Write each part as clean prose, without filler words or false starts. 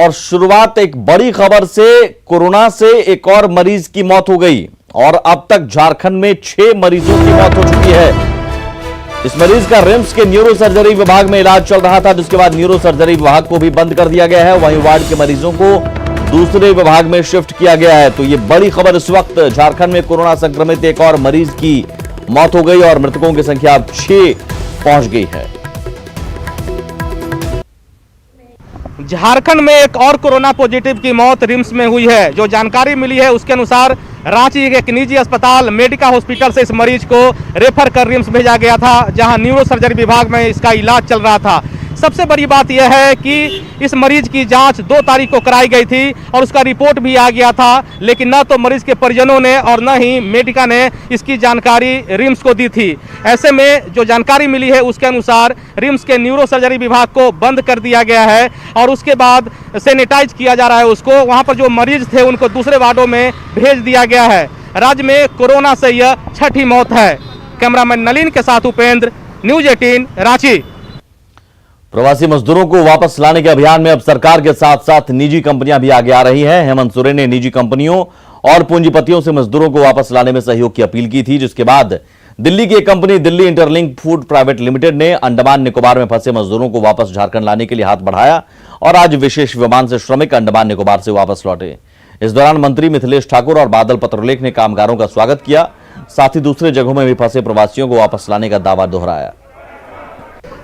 और शुरुआत एक बड़ी खबर से। कोरोना से एक और मरीज की मौत हो गई और अब तक झारखंड में 6 मरीजों की मौत हो चुकी है। इस मरीज का रिम्स के न्यूरो सर्जरी विभाग में इलाज चल रहा था, जिसके बाद न्यूरो सर्जरी विभाग को भी बंद कर दिया गया है। वहीं वार्ड के मरीजों को दूसरे विभाग में शिफ्ट किया गया है। तो ये बड़ी खबर इस वक्त, झारखंड में कोरोना संक्रमित एक और मरीज की मौत हो गई और मृतकों की संख्या अब 6 पहुंच गई है। झारखंड में एक और कोरोना पॉजिटिव की मौत रिम्स में हुई है। जो जानकारी मिली है उसके अनुसार रांची के एक निजी अस्पताल मेडिका हॉस्पिटल से इस मरीज को रेफर कर रिम्स भेजा गया था, जहां न्यूरो सर्जरी विभाग में इसका इलाज चल रहा था। सबसे बड़ी बात यह है कि इस मरीज की जांच 2 तारीख को कराई गई थी और उसका रिपोर्ट भी आ गया था, लेकिन न तो मरीज के परिजनों ने और न ही मेडिका ने इसकी जानकारी रिम्स को दी थी। ऐसे में जो जानकारी मिली है उसके अनुसार रिम्स के न्यूरो सर्जरी विभाग को बंद कर दिया गया है और उसके बाद सैनिटाइज किया जा रहा है उसको। वहां पर जो मरीज थे उनको दूसरे वार्डों में भेज दिया गया है। राज्य में कोरोना से यह 6ठी मौत है। कैमरामैन नलिन के साथ उपेंद्र, न्यूज 18 रांची। प्रवासी मजदूरों को वापस लाने के अभियान में अब सरकार के साथ साथ निजी कंपनियां भी आगे आ रही हैं। हेमंत सोरेन ने निजी कंपनियों और पूंजीपतियों से मजदूरों को वापस लाने में सहयोग की अपील की थी, जिसके बाद दिल्ली की एक company Delhi interlink food private limited ने अंडमान निकोबार में फंसे मजदूरों को वापस झारखंड लाने के लिए हाथ बढ़ाया और आज विशेष विमान से श्रमिक अंडमान निकोबार से वापस लौटे। इस दौरान मंत्री मिथिलेश ठाकुर और बादल पत्रलेख ने कामगारों का स्वागत किया, साथ ही दूसरे जगहों में भी फंसे प्रवासियों को वापस लाने का दावा दोहराया।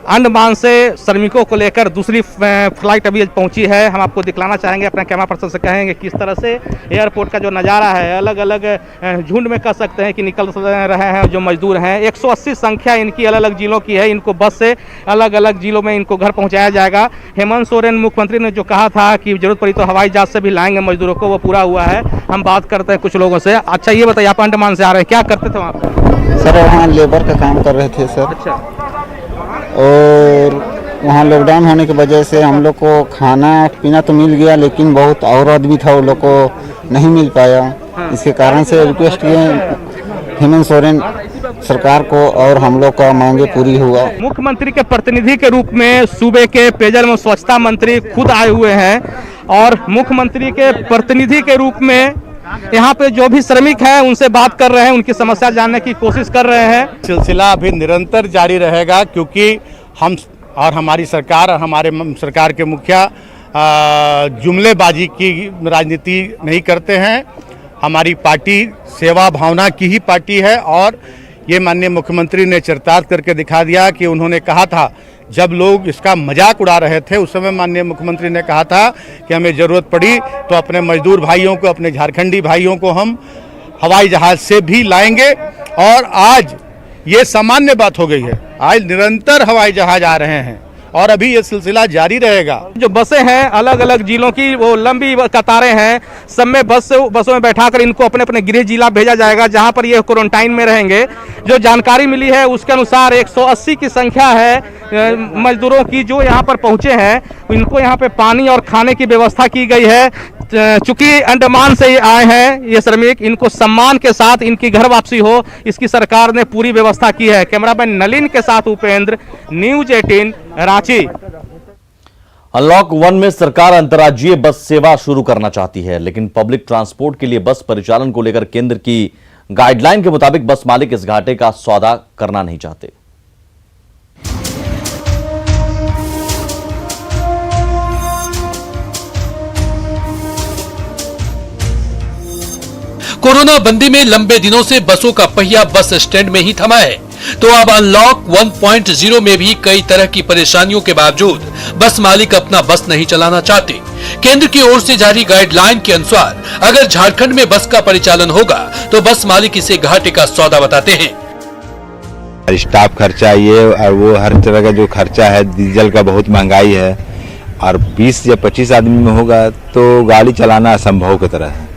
अंडमान से श्रमिकों को लेकर दूसरी फ्लाइट अभी पहुंची है। हम आपको दिखलाना चाहेंगे, अपने कैमरा पर्सन से कहेंगे किस तरह से एयरपोर्ट का जो नज़ारा है, अलग अलग झुंड में कह सकते हैं कि निकल रहे हैं जो मजदूर हैं। 180 संख्या इनकी अलग अलग जिलों की है। इनको बस से अलग अलग जिलों में इनको घर पहुंचाया जाएगा। हेमंत सोरेन मुख्यमंत्री ने जो कहा था कि जरूरत पड़ी तो हवाई जहाज से भी लाएंगे मजदूरों को, वो पूरा हुआ है। हम बात करते हैं कुछ लोगों से। अच्छा ये बताइए, आप अंडमान से आ रहे हैं, क्या करते थे वहाँ पर? सर वहाँ लेबर का काम कर रहे थे सर। अच्छा। और वहाँ लॉकडाउन होने की वजह से हम लोग को खाना पीना तो मिल गया, लेकिन बहुत और आदमी था वो लोग को नहीं मिल पाया। इसके कारण से रिक्वेस्ट किए हेमंत सोरेन सरकार को और हम लोग का मांगे पूरी हुआ। मुख्यमंत्री के प्रतिनिधि के रूप में सूबे के पेयजल एवं स्वच्छता मंत्री खुद आए हुए हैं और मुख्यमंत्री के प्रतिनिधि के रूप में यहाँ पे जो भी श्रमिक हैं उनसे बात कर रहे हैं, उनकी समस्या जानने की कोशिश कर रहे हैं। सिलसिला अभी निरंतर जारी रहेगा, क्योंकि हम और हमारी सरकार और हमारे सरकार के मुखिया जुमलेबाजी की राजनीति नहीं करते हैं। हमारी पार्टी सेवा भावना की ही पार्टी है और ये माननीय मुख्यमंत्री ने चरितार्थ करके दिखा दिया कि उन्होंने कहा था, जब लोग इसका मजाक उड़ा रहे थे उस समय माननीय मुख्यमंत्री ने कहा था कि हमें ज़रूरत पड़ी तो अपने मजदूर भाइयों को, अपने झारखंडी भाइयों को हम हवाई जहाज़ से भी लाएंगे। और आज ये सामान्य बात हो गई है। आज निरंतर हवाई जहाज़ आ रहे हैं और अभी ये सिलसिला जारी रहेगा। जो बसें हैं अलग अलग जिलों की, वो लंबी कतारें हैं। सब में बसों में बैठाकर इनको अपने अपने गृह जिला भेजा जाएगा, जहां पर ये क्वारंटाइन में रहेंगे। जो जानकारी मिली है उसके अनुसार 180 की संख्या है मजदूरों की जो यहाँ पर पहुंचे हैं। इनको यहाँ पे पानी और खाने की व्यवस्था की गई है। चूंकि अंडमान से आए हैं ये श्रमिक, इनको सम्मान के साथ इनकी घर वापसी हो, इसकी सरकार ने पूरी व्यवस्था की है। कैमरामैन नलिन के साथ उपेंद्र, न्यूज 18 रांची। अनलॉक 1 में सरकार अंतर्राज्यीय बस सेवा शुरू करना चाहती है, लेकिन पब्लिक ट्रांसपोर्ट के लिए बस परिचालन को लेकर केंद्र की गाइडलाइन के मुताबिक बस मालिक इस घाटे का सौदा करना नहीं चाहते। कोरोना बंदी में लंबे दिनों से बसों का पहिया बस स्टैंड में ही थमा है, तो अब अनलॉक 1.0 में भी कई तरह की परेशानियों के बावजूद बस मालिक अपना बस नहीं चलाना चाहते। केंद्र की ओर से जारी गाइडलाइन के अनुसार अगर झारखंड में बस का परिचालन होगा तो बस मालिक इसे घाटे का सौदा बताते हैं। स्टाफ खर्चा ये और वो हर तरह का जो खर्चा है, डीजल का बहुत महंगाई है और 20 या 25 आदमी में होगा तो गाड़ी चलाना असंभव की तरह है,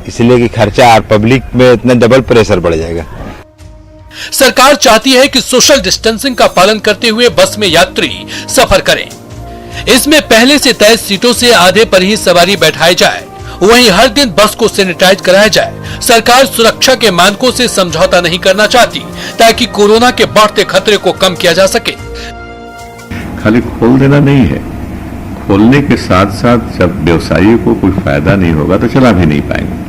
इसलिए कि खर्चा और पब्लिक में इतना डबल प्रेशर बढ़ जाएगा। सरकार चाहती है कि सोशल डिस्टेंसिंग का पालन करते हुए बस में यात्री सफर करें। इसमें पहले से तय सीटों से आधे पर ही सवारी बैठाई जाए, वहीं हर दिन बस को सैनिटाइज कराया जाए। सरकार सुरक्षा के मानकों से समझौता नहीं करना चाहती ताकि कोरोना के बढ़ते खतरे को कम किया जा सके। खाली खोल देना नहीं है, खोलने के साथ साथ जब व्यवसायियों को कोई फायदा नहीं होगा तो चला भी नहीं पाएंगे।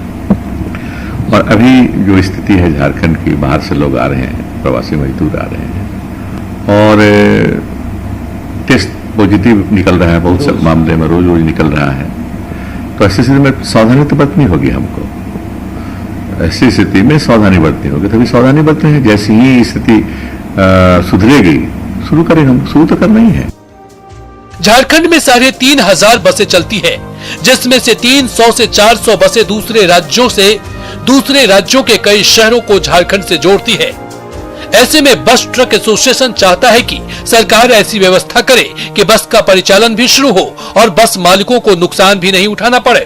और अभी जो स्थिति है झारखंड की, बाहर से लोग आ रहे हैं, प्रवासी मजदूर आ रहे हैं और टेस्ट पॉजिटिव निकल रहा है, बहुत से मामले में रोज रोज निकल रहा है। तो ऐसी स्थिति में सावधानी तो बरतनी होगी हमको, ऐसी स्थिति में सावधानी बरतनी होगी, तभी सावधानी बरतते हैं। जैसे ही स्थिति सुधरेगी शुरू करेंगे, हम शुरू तो करना ही है। झारखंड में 3,500 बसें चलती है, जिसमें से 300 से 400 बसें दूसरे राज्यों के कई शहरों को झारखंड से जोड़ती है। ऐसे में बस ट्रक एसोसिएशन चाहता है कि सरकार ऐसी व्यवस्था करे कि बस का परिचालन भी शुरू हो और बस मालिकों को नुकसान भी नहीं उठाना पड़े।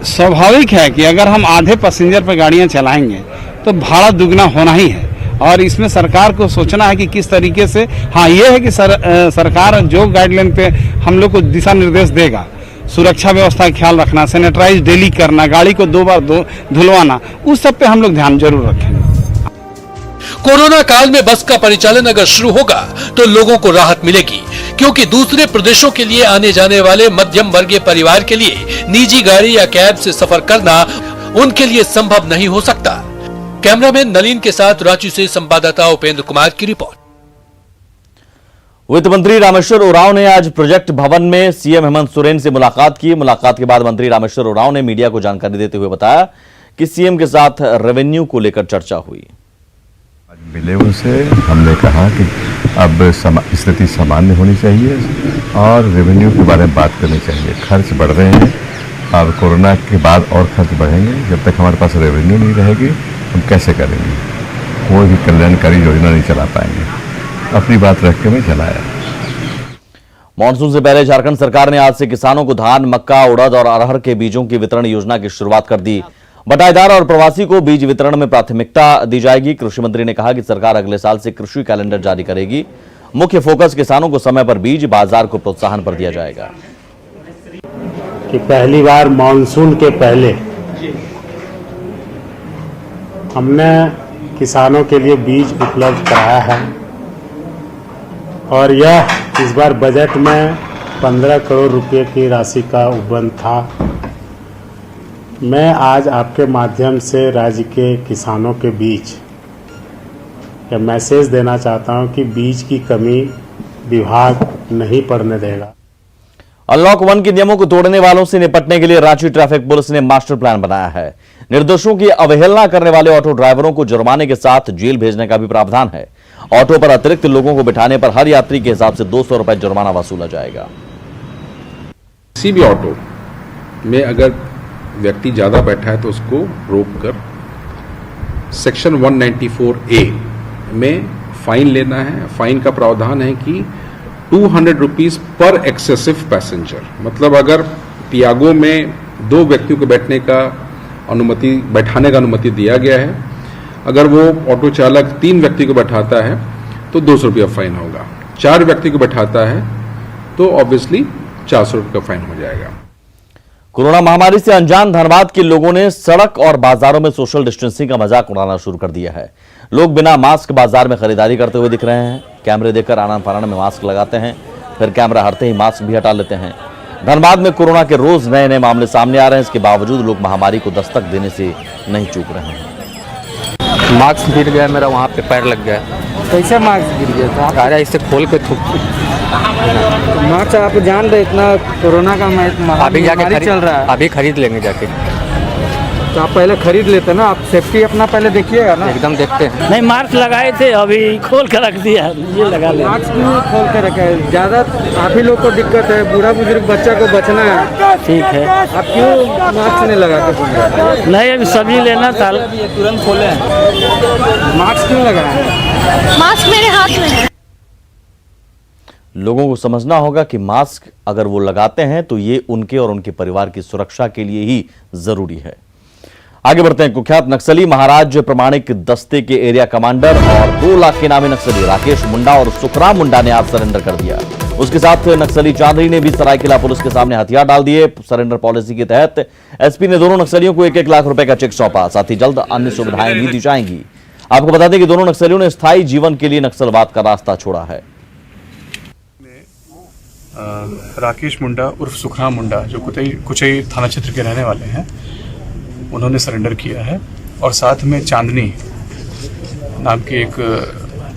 स्वाभाविक है कि अगर हम आधे पैसेंजर पर गाड़ियां चलाएंगे तो भाड़ा दुगना होना ही है और इसमें सरकार को सोचना है कि किस तरीके से, हाँ ये है कि सरकार जो गाइडलाइन पे हम लोग को दिशा निर्देश देगा, सुरक्षा व्यवस्था का ख्याल रखना, सैनिटाइज डेली करना, गाड़ी को 2 बार धुलवाना, उस सब पे हम लोग ध्यान जरूर रखेंगे। कोरोना काल में बस का परिचालन अगर शुरू होगा तो लोगों को राहत मिलेगी, क्योंकि दूसरे प्रदेशों के लिए आने जाने वाले मध्यम वर्गीय परिवार के लिए निजी गाड़ी या कैब से सफर करना उनके लिए संभव नहीं हो सकता। कैमरामैन नलिन के साथ रांची से संवाददाता उपेंद्र कुमार की रिपोर्ट। वित्त मंत्री रामेश्वर उरांव ने आज प्रोजेक्ट भवन में सीएम हेमंत सोरेन से मुलाकात की। मुलाकात के बाद मंत्री रामेश्वर उरांव ने मीडिया को जानकारी देते हुए बताया कि सीएम के साथ रेवेन्यू को लेकर चर्चा हुई। मिले उनसे, हमने कहा कि अब स्थिति सामान्य होनी चाहिए और रेवेन्यू के बारे में बात करनी चाहिए। खर्च बढ़ रहे हैं और कोरोना के बाद और खर्च बढ़ेंगे। जब तक हमारे पास रेवेन्यू नहीं रहेगी हम कैसे करेंगे, कोई भी कल्याणकारी योजना नहीं चला पाएंगे। अपनी बात रख के मैं चलाया। मानसून से पहले झारखंड सरकार ने आज से किसानों को धान, मक्का, उड़द और अरहर के बीजों की वितरण योजना की शुरुआत कर दी। बटाईदार और प्रवासी को बीज वितरण में प्राथमिकता दी जाएगी। कृषि मंत्री ने कहा कि सरकार अगले साल से कृषि कैलेंडर जारी करेगी। मुख्य फोकस किसानों को समय पर बीज, बाजार को प्रोत्साहन पर दिया जाएगा। कि पहली बार मानसून के पहले हमने किसानों के लिए बीज उपलब्ध कराया है और यह इस बार बजट में 15 करोड़ रुपए की राशि का उपबंध था। मैं आज आपके माध्यम से राज्य के किसानों के बीच यह मैसेज देना चाहता हूं कि बीज की कमी विभाग नहीं पड़ने देगा। अनलॉक 1 के नियमों को तोड़ने वालों से निपटने के लिए रांची ट्रैफिक पुलिस ने मास्टर प्लान बनाया है। निर्देशों की अवहेलना करने वाले ऑटो ड्राइवरों को जुर्माने के साथ जेल भेजने का भी प्रावधान है। ऑटो पर अतिरिक्त लोगों को बिठाने पर हर यात्री के हिसाब से 200 रुपए जुर्माना वसूला जाएगा। किसी भी ऑटो में अगर व्यक्ति ज्यादा बैठा है तो उसको रोककर सेक्शन 194A में फाइन लेना है। फाइन का प्रावधान है कि 200 रुपीज पर एक्सेसिव पैसेंजर, मतलब अगर टियागो में 2 व्यक्तियों को बैठाने का अनुमति दिया गया है, अगर वो ऑटो चालक 3 व्यक्ति को बैठाता है तो 200 रुपया फाइन होगा। 4 व्यक्ति को बैठाता है तो ऑब्वियसली 400 रुपये का फाइन हो जाएगा। कोरोना महामारी से अनजान धनबाद के लोगों ने सड़क और बाजारों में सोशल डिस्टेंसिंग का मजाक उड़ाना शुरू कर दिया है। लोग बिना मास्क बाजार में खरीदारी करते हुए दिख रहे हैं। कैमरे देखकर आनन फानन में मास्क लगाते हैं, फिर कैमरा हटते ही मास्क भी हटा लेते हैं। धनबाद में कोरोना के रोज नए नए मामले सामने आ रहे हैं। इसके बावजूद लोग महामारी को दस्तक देने से नहीं चूक रहे हैं। मास्क गिर गया मेरा, वहाँ पे पैर लग गया। कैसे मास्क गिर गया था? अरे इससे खोल के थूक। मास्क आप जान रहे इतना कोरोना का अभी जाके चल रहा है, अभी खरीद लेंगे जाके। तो आप पहले खरीद लेते ना, आप सेफ्टी अपना पहले देखिएगा ना। एकदम देखते हैं। नहीं, मास्क लगाए थे, अभी खोल कर रख दिया, ये लगा ले। मास्क क्यों खोल के रखा है? ज़्यादा आप ही लोग को दिक्कत है, बूढ़ा बुजुर्ग बच्चा को बचना है। ठीक है, आप क्यों मास्क नहीं लगा के घूम रहे हैं? नहीं, अभी सब्जी लेना था, तुरंत खोले। मास्क क्यों लगाए हैं? मास्क मेरे हाथ में है। लोगों को समझना होगा कि मास्क अगर वो लगाते हैं तो ये उनके और उनके परिवार की सुरक्षा के लिए ही जरूरी है। आगे बढ़ते हैं। कुख्यात नक्सली महाराज प्रमाणिक दस्ते के एरिया कमांडर और 2 लाख के नामी नक्सली राकेश मुंडा और सुखराम मुंडा ने आज सरेंडर कर दिया। उसके साथ नक्सली चांदरी ने भी सरायकेला पुलिस के सामने हथियार डाल दिए। सरेंडर पॉलिसी के तहत एसपी ने दोनों नक्सलियों को 1-1 लाख रुपए का चेक सौंपा। साथ ही जल्द अन्य सुविधाएं भी दी जाएंगी। आपको बता दें कि दोनों नक्सलियों ने स्थायी जीवन के लिए नक्सलवाद का रास्ता छोड़ा है। राकेश मुंडा उर्फ सुखराम मुंडा जो कुचई थाना क्षेत्र के रहने वाले हैं, उन्होंने सरेंडर किया है और साथ में चांदनी नाम की एक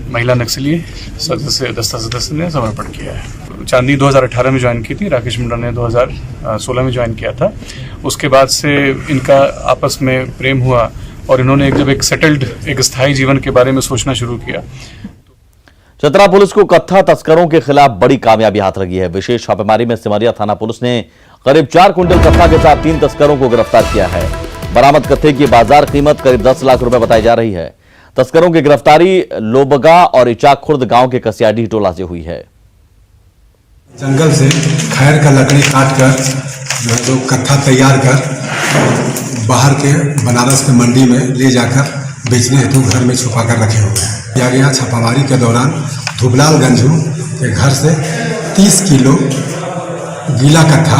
महिला नक्सली दस्ता सदस्य ने समर्पण किया है। चांदनी 2018 में ज्वाइन की थी, राकेश मुंडा ने 2016 में ज्वाइन किया था। उसके बाद से इनका आपस में प्रेम हुआ और इन्होंने जब एक सेटल्ड एक स्थायी जीवन के बारे में सोचना शुरू किया। चतरा पुलिस को कत्था तस्करों के खिलाफ बड़ी कामयाबी हाथ लगी है। विशेष छापेमारी में सिमरिया थाना पुलिस ने करीब 4 कुंटल कत्था के साथ 3 तस्करों को गिरफ्तार किया है। बरामद कत्थे की बाजार कीमत करीब 10 लाख रुपए बताई जा रही है। तस्करों की गिरफ्तारी लोबगा और इचाक खुर्द गांव के कसियाडी टोला से हुई है। जंगल से खैर का लकड़ी काट कर जो है तो कत्था तैयार कर बाहर के बनारस के मंडी में ले जाकर बेचने हेतु घर में छुपा कर रखे हुए हैं। किया गया छापामारी के दौरान धुबलाल गंजू के घर से 30 किलो गीला कत्था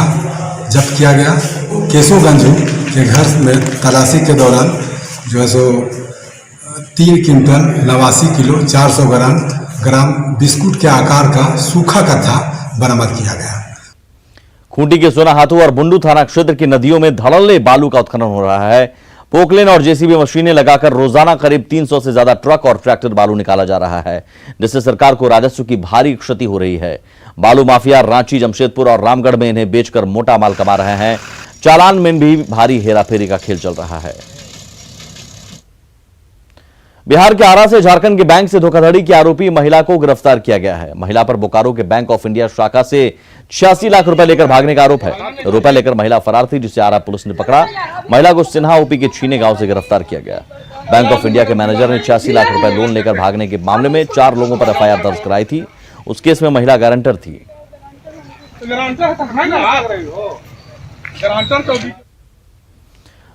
जब्त किया गया। केशव गंजू के घर में तलाशी के दौरान जो है सो 3 क्विंटल 89 किलो 400 ग्राम बिस्कुट के आकार का सूखा कत्था बरामद किया गया। खूंटी के सोनाहातू और बुंडू थाना क्षेत्र की नदियों में धड़ल्ले बालू का उत्खनन हो रहा है। पोकलेन और जेसीबी मशीनें लगाकर रोजाना करीब 300 से ज्यादा ट्रक और ट्रैक्टर बालू निकाला जा रहा है, जिससे सरकार को राजस्व की भारी क्षति हो रही है। बालू माफिया रांची, जमशेदपुर और रामगढ़ में इन्हें बेचकर मोटा माल कमा रहे हैं। चालान में भी भारी हेराफेरी का खेल चल रहा है। बिहार के आरा से झारखंड के बैंक से धोखाधड़ी की आरोपी महिला को गिरफ्तार किया गया है। महिला पर बोकारो के बैंक ऑफ इंडिया शाखा से 86 लाख रुपए लेकर भागने का आरोप है। रुपए लेकर महिला फरार थी, जिसे आरा पुलिस ने पकड़ा। महिला को सिन्हा ओपी के छीने गांव से गिरफ्तार किया गया। बैंक ऑफ इंडिया के मैनेजर ने 86 लाख रुपए लोन लेकर भागने के मामले में 4 लोगों पर एफआईआर दर्ज कराई थी। उस केस में महिला गारंटर थी।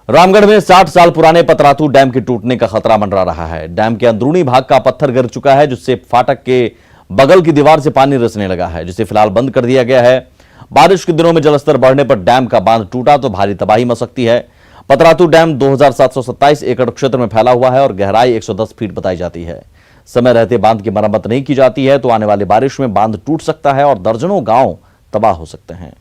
रामगढ़ में 60 साल पुराने पतरातू डैम के टूटने का खतरा मंडरा रहा है। डैम के अंदरूनी भाग का पत्थर गिर चुका है, जिससे फाटक के बगल की दीवार से पानी रिसने लगा है, जिसे फिलहाल बंद कर दिया गया है। बारिश के दिनों में जलस्तर बढ़ने पर डैम का बांध टूटा तो भारी तबाही मच सकती है। पतरातू डैम 2727 एकड़ क्षेत्र में फैला हुआ है और गहराई 110 फीट बताई जाती है। समय रहते बांध की मरम्मत नहीं की जाती है तो आने वाली बारिश में बांध टूट सकता है और दर्जनों गांव तबाह हो सकते हैं।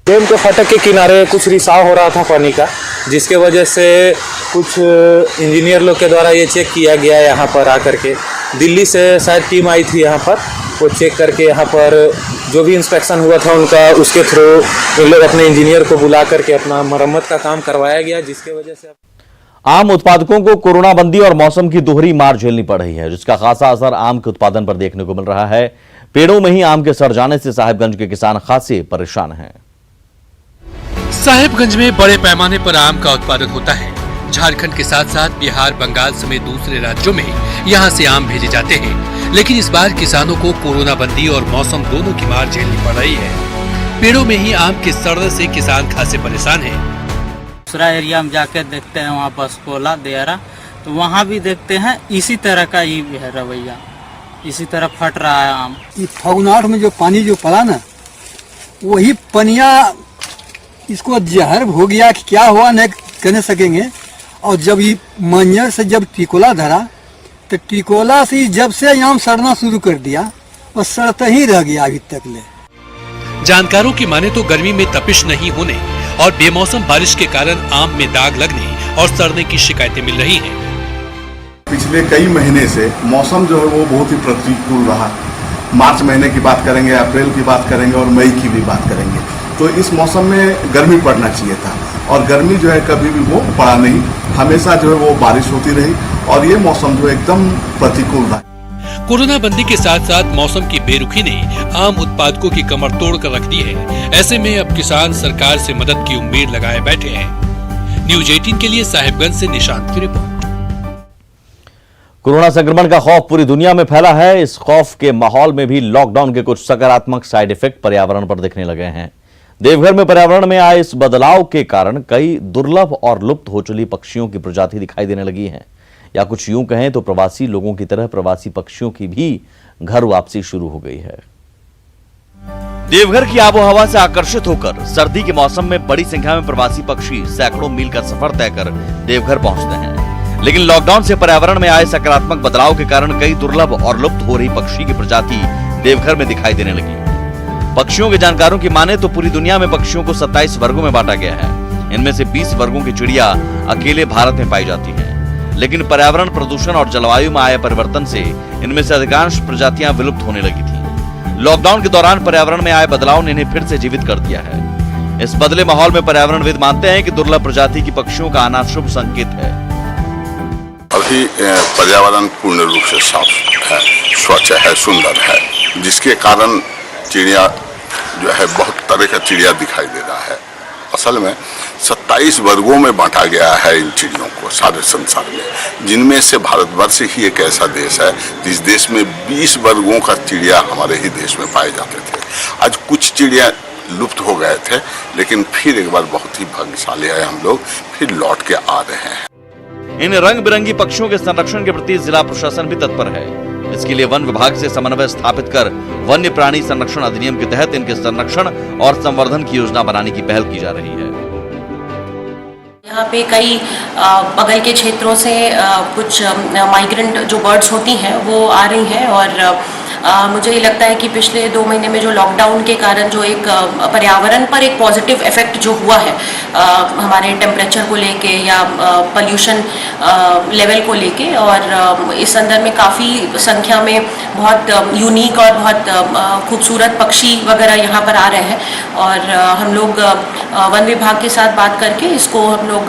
डैम के फाटक के किनारे कुछ रिसाव हो रहा था पानी का, जिसके वजह से कुछ इंजीनियर लोग के द्वारा ये चेक किया गया यहाँ पर आकर के। दिल्ली से शायद टीम आई थी यहाँ पर, वो चेक करके यहाँ पर जो भी इंस्पेक्शन हुआ था उनका, उसके थ्रू इन लोग अपने इंजीनियर को बुला करके अपना मरम्मत का काम करवाया गया, जिसके वजह से आम उत्पादकों को कोरोना बंदी और मौसम की दोहरी मार झेलनी पड़ रही है, जिसका खासा असर आम के उत्पादन पर देखने को मिल रहा है। पेड़ों में ही आम के सड़ जाने से साहिबगंज के किसान खासे परेशान हैं। साहिबगंज में बड़े पैमाने पर आम का उत्पादन होता है। झारखंड के साथ साथ बिहार, बंगाल समेत दूसरे राज्यों में यहां से आम भेजे जाते हैं, लेकिन इस बार किसानों को कोरोना बंदी और मौसम दोनों की मार झेलनी पड़ रही है। पेड़ों में ही आम के सड़ने से किसान खासे परेशान हैं। दूसरा एरिया में जाके देखते हैं, वहाँ बसकोला देहरा, तो वहाँ भी देखते हैं इसी तरह का ही है रवैया, इसी तरह फट रहा है आम। फगुनाट में जो पानी जो पड़ा ना, वही पनिया इसको जहर हो गया कि क्या हुआ नहीं कहने सकेंगे। और जब ये मंजर से जब टिकोला धरा तो टिकोला से जब से आम सड़ना शुरू कर दिया, वो सड़ता ही रह गया अभी तक ले। जानकारों की माने तो गर्मी में तपिश नहीं होने और बेमौसम बारिश के कारण आम में दाग लगने और सड़ने की शिकायतें मिल रही हैं। पिछले कई महीने से मौसम जो है वो बहुत ही प्रतिकूल रहा। मार्च महीने की बात करेंगे, अप्रैल की बात करेंगे और मई की भी बात करेंगे, तो इस मौसम में गर्मी पड़ना चाहिए था और गर्मी जो है कभी भी वो पड़ा नहीं। हमेशा जो है वो बारिश होती रही और ये मौसम जो एकदम प्रतिकूल रहा। कोरोना बंदी के साथ साथ मौसम की बेरुखी ने आम उत्पादकों की कमर तोड़ कर रख दी है। ऐसे में अब किसान सरकार से मदद की उम्मीद लगाए बैठे हैं। न्यूज 18 के लिए साहिबगंज से निशांत की रिपोर्ट। कोरोना संक्रमण का खौफ पूरी दुनिया में फैला है। इस खौफ के माहौल में भी लॉकडाउन के कुछ सकारात्मक साइड इफेक्ट पर्यावरण पर दिखने लगे हैं। देवघर में पर्यावरण में आए इस बदलाव के कारण कई दुर्लभ और लुप्त हो चुकी पक्षियों की प्रजाति दिखाई देने लगी है, या कुछ यूं कहें तो प्रवासी लोगों की तरह प्रवासी पक्षियों की भी घर वापसी शुरू हो गई है। देवघर की आबोहवा से आकर्षित होकर सर्दी के मौसम में बड़ी संख्या में प्रवासी पक्षी सैकड़ों मील का सफर तय कर देवघर पहुंचते हैं, लेकिन लॉकडाउन से पर्यावरण में आए सकारात्मक बदलाव के कारण कई दुर्लभ और लुप्त हो रही पक्षी की प्रजाति देवघर में दिखाई देने लगी। पक्षियों के जानकारों की माने तो पूरी दुनिया में पक्षियों को 27 वर्गों में बांटा गया है। इनमें से 20 वर्गों की चिड़िया अकेले भारत में पाई जाती हैं। लेकिन पर्यावरण प्रदूषण और जलवायु में आए परिवर्तन से इनमें से अधिकांश प्रजातियां विलुप्त होने लगी थी। लॉकडाउन के दौरान पर्यावरण में आए बदलाव ने इन्हें फिर से जीवित कर दिया है। इस बदले माहौल में पर्यावरणविद मानते हैं कि दुर्लभ प्रजाति की पक्षियों का आना शुभ संकेत है। अभी पर्यावरण पूर्ण रूप से साफ है, स्वच्छ है, सुंदर है, जिसके कारण चिड़िया जो है बहुत तरह का चिड़िया दिखाई दे रहा है। असल में 27 वर्गों में बांटा गया है इन चिड़ियों को सारे संसार में, जिनमें से भारतवर्ष ही एक ऐसा देश है जिस देश में 20 वर्गों का चिड़िया हमारे ही देश में पाए जाते थे। आज कुछ चिड़िया लुप्त हो गए थे, लेकिन फिर एक बार बहुत ही भाग्यशाली है हम लोग, फिर लौट के आ रहे हैं। इन रंग बिरंगी पक्षियों के संरक्षण के प्रति जिला प्रशासन भी तत्पर है। इसके लिए वन विभाग से समन्वय स्थापित कर वन्य प्राणी संरक्षण अधिनियम के तहत इनके संरक्षण और संवर्धन की योजना बनाने की पहल की जा रही है। यहाँ पे कई बगल के क्षेत्रों से कुछ माइग्रेंट जो बर्ड्स होती हैं वो आ रही हैं और मुझे ये लगता है कि पिछले 2 महीने में जो लॉकडाउन के कारण जो एक पर्यावरण पर एक पॉजिटिव इफेक्ट जो हुआ है हमारे टेम्परेचर को लेके या पोल्यूशन लेवल को लेके, और इस संदर्भ में काफ़ी संख्या में बहुत यूनिक और बहुत खूबसूरत पक्षी वगैरह यहाँ पर आ रहे हैं। और हम लोग वन विभाग के साथ बात करके इसको हम लोग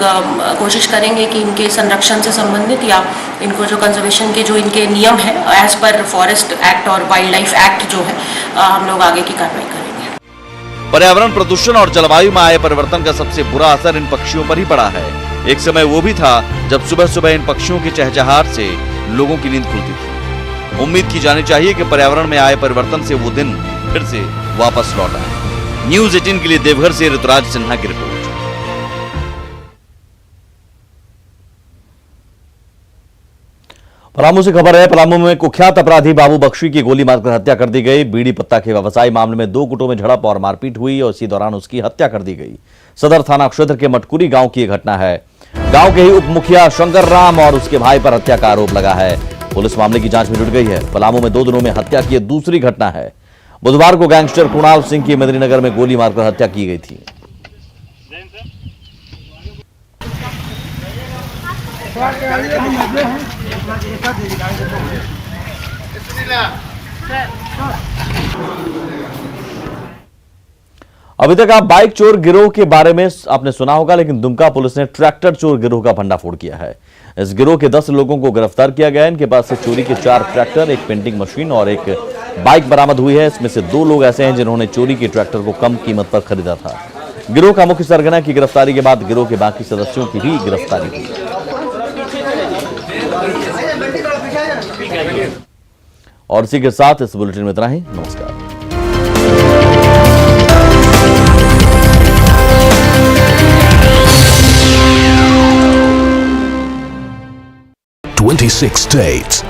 कोशिश करेंगे कि इनके संरक्षण से संबंधित या इनको जो कंजर्वेशन के जो इनके नियम हैं एज पर फॉरेस्ट एक्ट और वाइल्ड लाइफ एक्ट जो है हम लोग आगे की कार्रवाई करेंगे। पर्यावरण प्रदूषण और जलवायु में आए परिवर्तन का सबसे बुरा असर इन पक्षियों पर ही पड़ा है। एक समय वो भी था जब सुबह सुबह इन पक्षियों की चहचहाट से लोगों की नींद खुलती थी। उम्मीद की जानी चाहिए कि पर्यावरण में आए परिवर्तन से वो दिन फिर से वापस लौट आए। न्यूज़ 18 के लिए देवघर से ऋतुराज सिन्हा की रिपोर्ट। पलामू से खबर है। पलामू में कुख्यात अपराधी बाबू बख्शी की गोली मारकर हत्या कर दी गई। बीड़ी पत्ता के व्यवसायी मामले में 2 गुटों में झड़प और मारपीट हुई और इसी दौरान उसकी हत्या कर दी गई। सदर थाना क्षेत्र के मटकुरी गांव की यह घटना है। गांव के ही उप मुखिया शंकर राम और उसके भाई पर हत्या का आरोप लगा है। पुलिस मामले की जांच में जुट गई है। पलामू में 2 दिनों में हत्या की दूसरी घटना है। बुधवार को गैंगस्टर कुणाल सिंह की मेदिनीनगर में गोली मारकर हत्या की गई थी। अभी तक आप बाइक चोर गिरोह के बारे में आपने सुना होगा, लेकिन दुमका पुलिस ने ट्रैक्टर चोर गिरोह का भंडाफोड़ किया है। इस गिरोह के 10 लोगों को गिरफ्तार किया गया है। इनके पास से चोरी के 4 ट्रैक्टर, एक पेंटिंग मशीन और एक बाइक बरामद हुई है। इसमें से 2 लोग ऐसे हैं जिन्होंने चोरी के ट्रैक्टर को कम कीमत पर खरीदा था। गिरोह का मुख्य सरगना की गिरफ्तारी के बाद गिरोह के बाकी सदस्यों की भी गिरफ्तारी हुई। और इसी के साथ इस बुलेटिन में इतना ही। नमस्कार। 26 states,